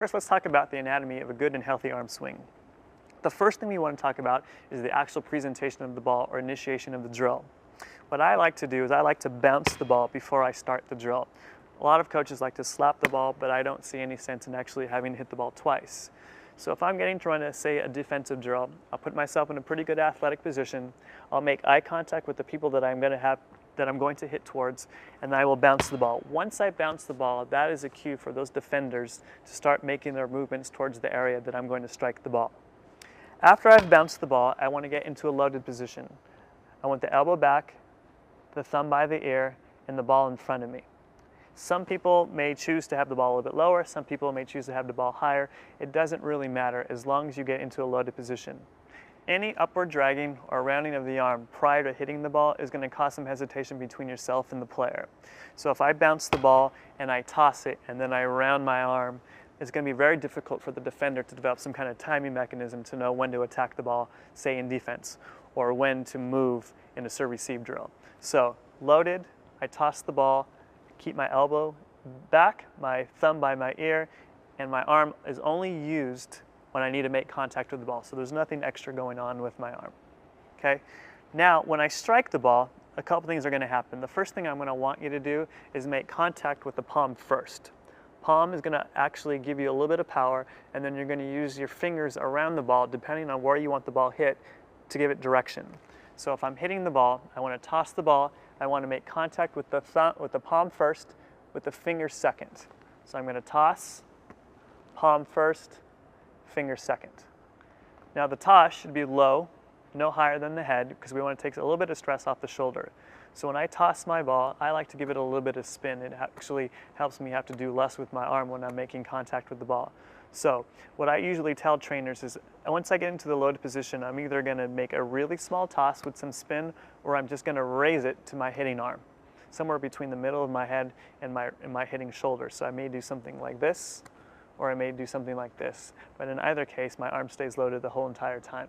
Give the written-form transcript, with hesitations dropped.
First, let's talk about the anatomy of a good and healthy arm swing. The first thing we want to talk about is the actual presentation of the ball or initiation of the drill. What I like to do is I like to bounce the ball before I start the drill. A lot of coaches like to slap the ball, but I don't see any sense in actually having to hit the ball twice. So if I'm getting to run, say, a defensive drill, I'll put myself in a pretty good athletic position. I'll make eye contact with the people that I'm going to hit towards, and I will bounce the ball. Once I bounce the ball, that is a cue for those defenders to start making their movements towards the area that I'm going to strike the ball. After I've bounced the ball, I want to get into a loaded position. I want the elbow back, the thumb by the ear, and the ball in front of me. Some people may choose to have the ball a little bit lower, some people may choose to have the ball higher. It doesn't really matter as long as you get into a loaded position. Any upward dragging or rounding of the arm prior to hitting the ball is going to cause some hesitation between yourself and the player. So if I bounce the ball and I toss it and then I round my arm, it's going to be very difficult for the defender to develop some kind of timing mechanism to know when to attack the ball, say in defense, or when to move in a serve-receive drill. So loaded, I toss the ball, keep my elbow back, my thumb by my ear, and my arm is only used when I need to make contact with the ball. So there's nothing extra going on with my arm. Okay? Now, when I strike the ball, a couple things are going to happen. The first thing I'm going to want you to do is make contact with the palm first. Palm is going to actually give you a little bit of power, and then you're going to use your fingers around the ball, depending on where you want the ball hit, to give it direction. So if I'm hitting the ball, I want to toss the ball. I want to make contact with the palm first, with the finger second. So I'm going to toss, palm first, finger second. Now the toss should be low, no higher than the head, because we want to take a little bit of stress off the shoulder. So when I toss my ball, I like to give it a little bit of spin. It actually helps me have to do less with my arm when I'm making contact with the ball. So what I usually tell trainers is once I get into the loaded position, I'm either going to make a really small toss with some spin, or I'm just going to raise it to my hitting arm, somewhere between the middle of my head and my hitting shoulder. So I may do something like this, or I may do something like this. But in either case, my arm stays loaded the whole entire time.